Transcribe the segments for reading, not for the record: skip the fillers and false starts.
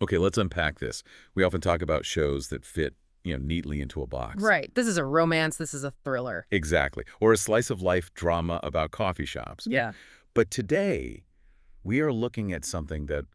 Okay, let's unpack this. We often talk about shows that fit, neatly into a box. Right. This is a romance. This is a thriller. Exactly. Or a slice of life drama about coffee shops. Yeah. But today, we are looking at something that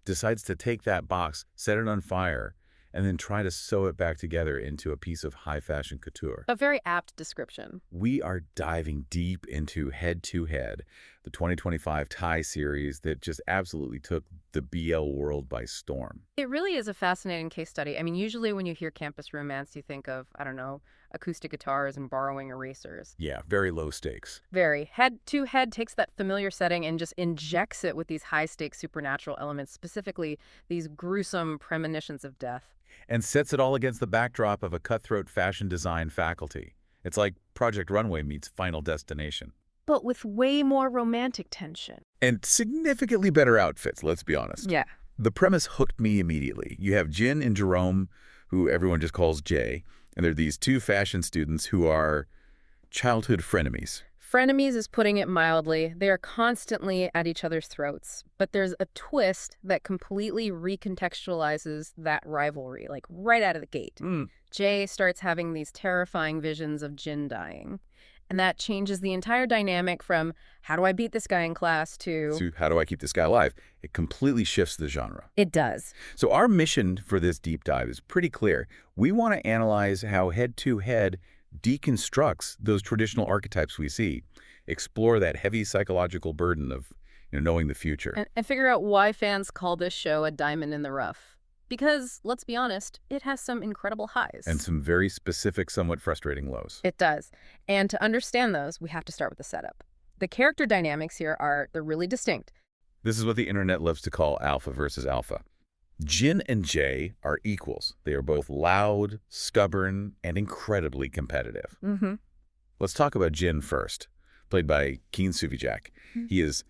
decides to take that box, set it on fire, and then try to sew it back together into a piece of high fashion couture. A very apt description. We are diving deep into Head to Head, the 2025 Thai series that just absolutely took the BL world by storm. It really is a fascinating case study. I mean, usually when you hear campus romance, you think of, I don't know, acoustic guitars and borrowing erasers. Yeah, very low stakes. Very. Head to Head takes that familiar setting and just injects it with these high-stakes supernatural elements, specifically these gruesome premonitions of death. And sets it all against the backdrop of a cutthroat fashion design faculty. It's like Project Runway meets Final Destination. But with way more romantic tension. And significantly better outfits, let's be honest. Yeah. The premise hooked me immediately. You have Jinn and Jerome, who everyone just calls Jay, and they're these two fashion students who are childhood frenemies. Frenemies is putting it mildly. They are constantly at each other's throats. But there's a twist that completely recontextualizes that rivalry, like right out of the gate. Jay starts having these terrifying visions of Jin dying. And that changes the entire dynamic from, how do I beat this guy in class, to So how do I keep this guy alive? It completely shifts the genre. it does. So our mission for this deep dive is pretty clear. We want to analyze how Head to Head deconstructs those traditional archetypes we see, explore that heavy psychological burden of knowing the future. And figure out why fans call this show a diamond in the rough. Because, let's be honest, it has some incredible highs. And some very specific, somewhat frustrating lows. It does. And to understand those, we have to start with the setup. The character dynamics here they're really distinct. This is what the internet loves to call alpha versus alpha. Jin and Jay are equals. They are both loud, stubborn, and incredibly competitive. Let's talk about Jin first, played by Keen Suvijak. He is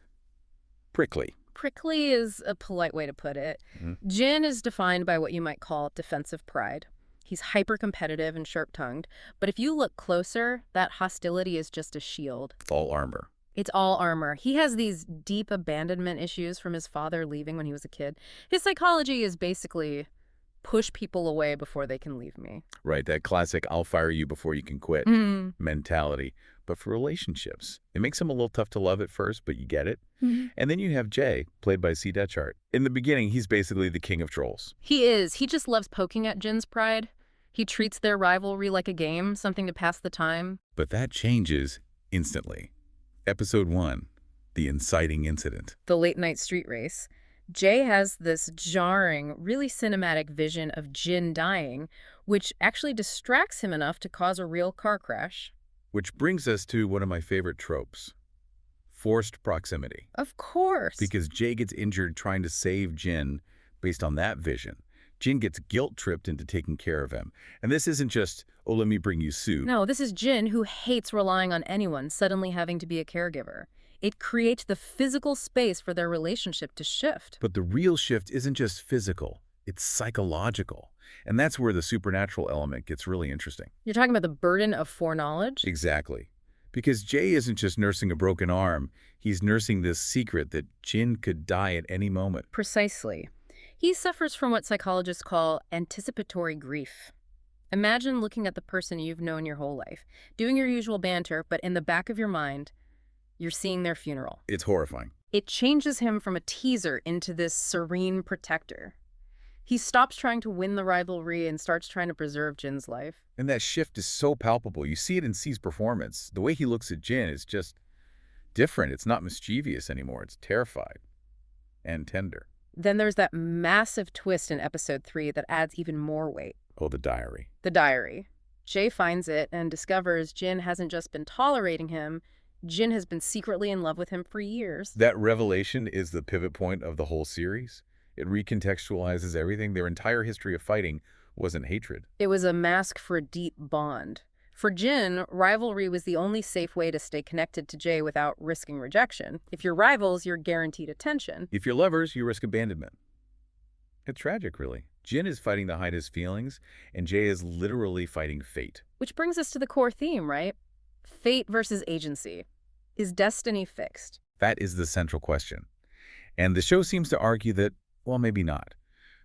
prickly. Prickly is a polite way to put it. Jin is defined by what you might call defensive pride. He's hyper-competitive and sharp-tongued. But if you look closer, that hostility is just a shield. It's all armor. It's all armor. He has these deep abandonment issues from his father leaving when he was a kid. His psychology is basically push people away before they can leave me. Right, that classic I'll fire you before you can quit mentality. But for relationships, it makes him a little tough to love at first, but you get it. And then you have Jay, played by C. Detchart. In the beginning, he's basically the king of trolls. He is. He just loves poking at Jin's pride. He treats their rivalry like a game, something to pass the time. But that changes instantly. Episode 1, The Inciting Incident. The late-night street race. Jay has this jarring, really cinematic vision of Jin dying, which actually distracts him enough to cause a real car crash. Which brings us to one of my favorite tropes. Forced proximity. Of course. Because Jay gets injured trying to save Jin based on that vision. Jin gets guilt-tripped into taking care of him. And this isn't just, oh, let me bring you soup. No, this is Jin, who hates relying on anyone, suddenly having to be a caregiver. It creates the physical space for their relationship to shift. But the real shift isn't just physical, it's psychological. And that's where the supernatural element gets really interesting. You're talking about the burden of foreknowledge? Exactly. Because Jay isn't just nursing a broken arm, he's nursing this secret that Jin could die at any moment. Precisely. He suffers from what psychologists call anticipatory grief. Imagine looking at the person you've known your whole life, doing your usual banter, but in the back of your mind, you're seeing their funeral. It's horrifying. It changes him from a teaser into this serene protector. He stops trying to win the rivalry and starts trying to preserve Jin's life. And that shift is so palpable. You see it in C's performance. The way he looks at Jin is just different. It's not mischievous anymore. It's terrified and tender. Then there's that massive twist in episode 3 that adds even more weight. Oh, the diary. The diary. Jay finds it and discovers Jin hasn't just been tolerating him, Jin has been secretly in love with him for years. That revelation is the pivot point of the whole series. It recontextualizes everything. Their entire history of fighting wasn't hatred. It was a mask for a deep bond. For Jin, rivalry was the only safe way to stay connected to Jay without risking rejection. If you're rivals, you're guaranteed attention. If you're lovers, you risk abandonment. It's tragic, really. Jin is fighting to hide his feelings, and Jay is literally fighting fate. Which brings us to the core theme, right? Fate versus agency. Is destiny fixed? That is the central question. And the show seems to argue that, well, maybe not.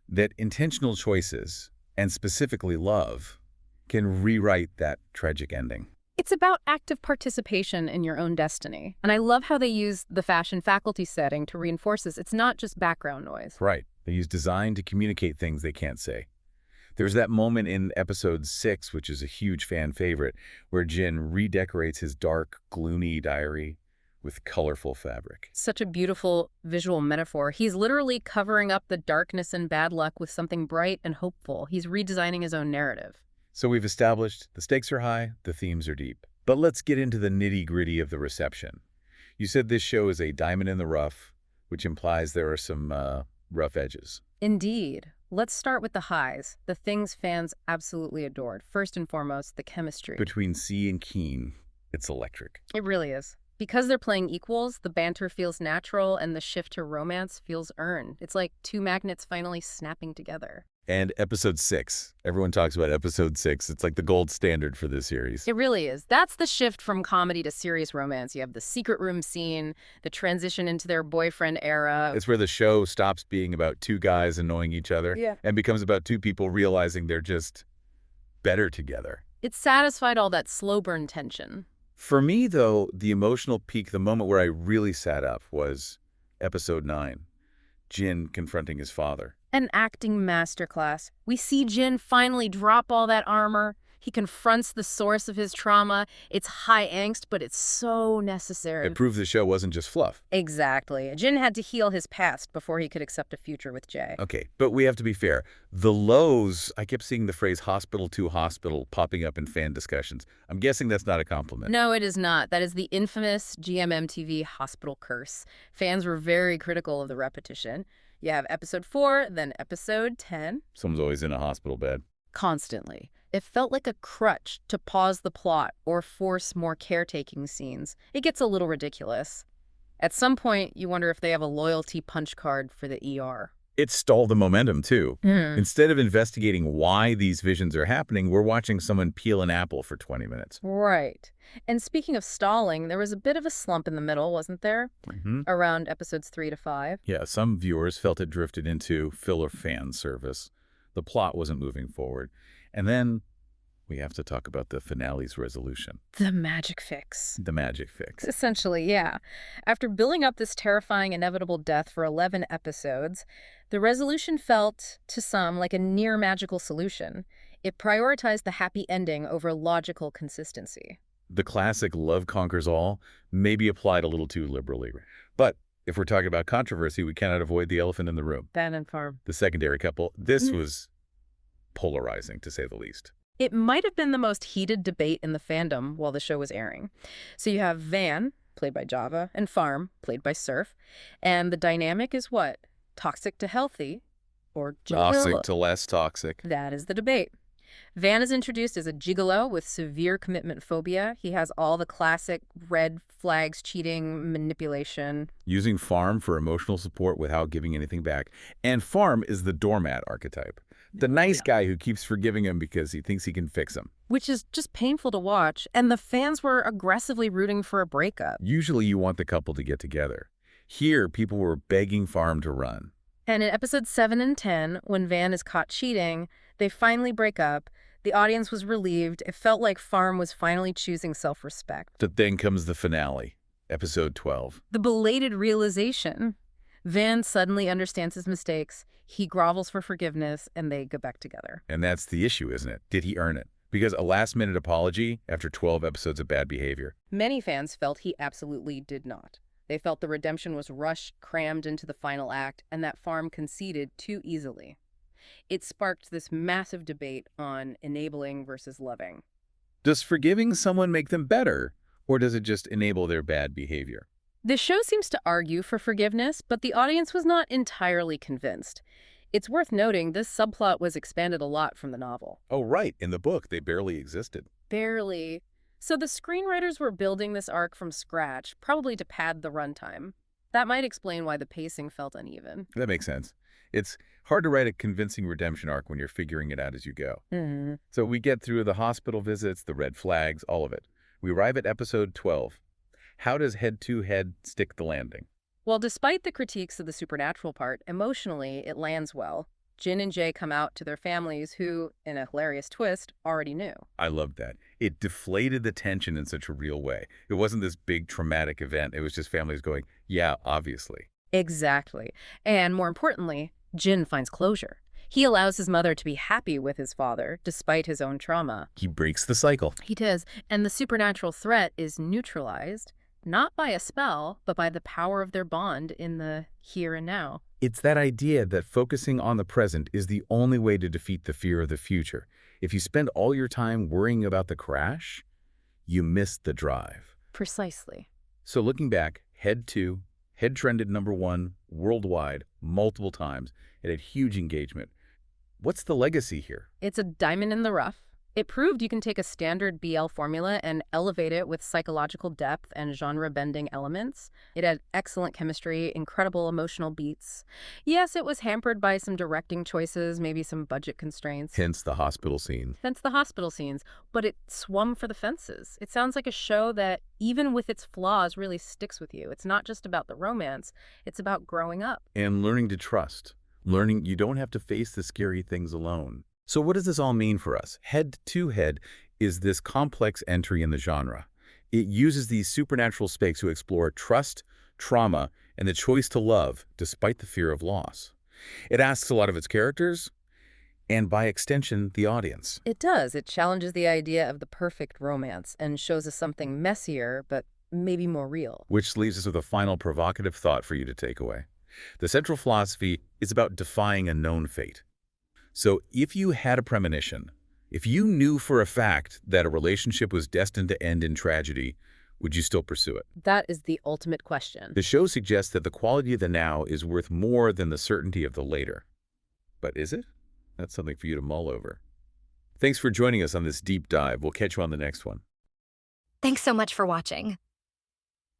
that intentional choices, and specifically love, can rewrite that tragic ending. It's about active participation in your own destiny. And I love how they use the fashion faculty setting to reinforce this. It's not just background noise. Right. They use design to communicate things they can't say. There's that moment in episode 6, which is a huge fan favorite, where Jinn redecorates his dark, gloomy diary with colorful fabric. Such a beautiful visual metaphor. He's literally covering up the darkness and bad luck with something bright and hopeful. He's redesigning his own narrative. So we've established the stakes are high, the themes are deep. But let's get into the nitty-gritty of the reception. You said this show is a diamond in the rough, which implies there are some rough edges. Indeed. Let's start with the highs, the things fans absolutely adored. First and foremost, the chemistry. Between C and Keen, it's electric. It really is. Because they're playing equals, the banter feels natural and the shift to romance feels earned. It's like two magnets finally snapping together. And episode 6. Everyone talks about episode 6. It's like the gold standard for this series. It really is. That's the shift from comedy to serious romance. You have the secret room scene, the transition into their boyfriend era. It's where the show stops being about two guys annoying each other and becomes about two people realizing they're just better together. It satisfied all that slow burn tension. For me, though, the emotional peak, the moment where I really sat up, was episode 9, Jinn confronting his father. An acting masterclass. We see Jinn finally drop all that armor. He confronts the source of his trauma. It's high angst, but it's so necessary. It proved the show wasn't just fluff. Exactly. Jinn had to heal his past before he could accept a future with Jay. Okay, but we have to be fair. The lows, I kept seeing the phrase hospital to hospital popping up in fan discussions. I'm guessing that's not a compliment. No, it is not. That is the infamous GMMTV hospital curse. Fans were very critical of the repetition. You have episode 4, then episode 10. Someone's always in a hospital bed. Constantly. It felt like a crutch to pause the plot or force more caretaking scenes. It gets a little ridiculous. At some point, you wonder if they have a loyalty punch card for the ER. It stalled the momentum, too. Instead of investigating why these visions are happening, we're watching someone peel an apple for 20 minutes. Right. And speaking of stalling, there was a bit of a slump in the middle, wasn't there? Around episodes 3 to 5. Yeah, some viewers felt it drifted into filler fan service. The plot wasn't moving forward. And then we have to talk about the finale's resolution. The magic fix. The magic fix. Essentially, yeah. After building up this terrifying, inevitable death for 11 episodes, the resolution felt, to some, like a near magical solution. It prioritized the happy ending over logical consistency. The classic love conquers all may be applied a little too liberally. But if we're talking about controversy, we cannot avoid the elephant in the room. Ben and Farm. The secondary couple. This was polarizing, to say the least. It might have been the most heated debate in the fandom while the show was airing. So you have Van, played by Java, and Farm, played by Surf. And the dynamic is what? Toxic to healthy, or toxic to less toxic. That is the debate. Van is introduced as a gigolo with severe commitment phobia. He has all the classic red flags, cheating, manipulation. Using Farm for emotional support without giving anything back. And Farm is the doormat archetype. The nice guy who keeps forgiving him because he thinks he can fix him. Which is just painful to watch. And the fans were aggressively rooting for a breakup. Usually you want the couple to get together. Here, people were begging Farm to run. And in episodes 7 and 10, when Van is caught cheating, they finally break up. The audience was relieved. It felt like Farm was finally choosing self-respect. But then comes the finale, episode 12. The belated realization. Van suddenly understands his mistakes. He grovels for forgiveness, and they go back together. And that's the issue, isn't it? Did he earn it? Because a last-minute apology after 12 episodes of bad behavior. Many fans felt he absolutely did not. They felt the redemption was rushed, crammed into the final act, and that Farm conceded too easily. It sparked this massive debate on enabling versus loving. Does forgiving someone make them better, or does it just enable their bad behavior? The show seems to argue for forgiveness, but the audience was not entirely convinced. It's worth noting this subplot was expanded a lot from the novel. Oh, right. In the book, they barely existed. Barely. So the screenwriters were building this arc from scratch, probably to pad the runtime. That might explain why the pacing felt uneven. That makes sense. It's hard to write a convincing redemption arc when you're figuring it out as you go. So we get through the hospital visits, the red flags, all of it. We arrive at episode 12. How does head-to-head stick the landing? Well, despite the critiques of the supernatural part, emotionally, it lands well. Jin and Jae come out to their families who, in a hilarious twist, already knew. I love that. It deflated the tension in such a real way. It wasn't this big traumatic event. It was just families going, yeah, obviously. Exactly. And more importantly, Jin finds closure. He allows his mother to be happy with his father, despite his own trauma. He breaks the cycle. He does. And the supernatural threat is neutralized, not by a spell, but by the power of their bond in the here and now. It's that idea that focusing on the present is the only way to defeat the fear of the future. If you spend all your time worrying about the crash, you miss the drive. Precisely. So looking back, Head trended #1 worldwide multiple times. It had huge engagement. What's the legacy here? It's a diamond in the rough. It proved you can take a standard BL formula and elevate it with psychological depth and genre-bending elements. It had excellent chemistry, incredible emotional beats. Yes, it was hampered by some directing choices, maybe some budget constraints. Hence the hospital scene. Hence the hospital scenes. But it swung for the fences. It sounds like a show that, even with its flaws, really sticks with you. It's not just about the romance. It's about growing up. And learning to trust. Learning you don't have to face the scary things alone. So what does this all mean for us? Head is this complex entry in the genre. It uses these supernatural stakes to explore trust, trauma, and the choice to love despite the fear of loss. It asks a lot of its characters, and by extension, the audience. It does. It challenges the idea of the perfect romance and shows us something messier, but maybe more real. Which leaves us with a final provocative thought for you to take away. The central philosophy is about defying a known fate. So if you had a premonition, if you knew for a fact that a relationship was destined to end in tragedy, would you still pursue it? That is the ultimate question. The show suggests that the quality of the now is worth more than the certainty of the later. But is it? That's something for you to mull over. Thanks for joining us on this deep dive. We'll catch you on the next one. Thanks so much for watching.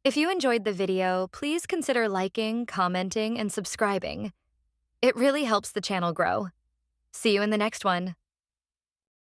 If you enjoyed the video, please consider liking, commenting, and subscribing. It really helps the channel grow. See you in the next one.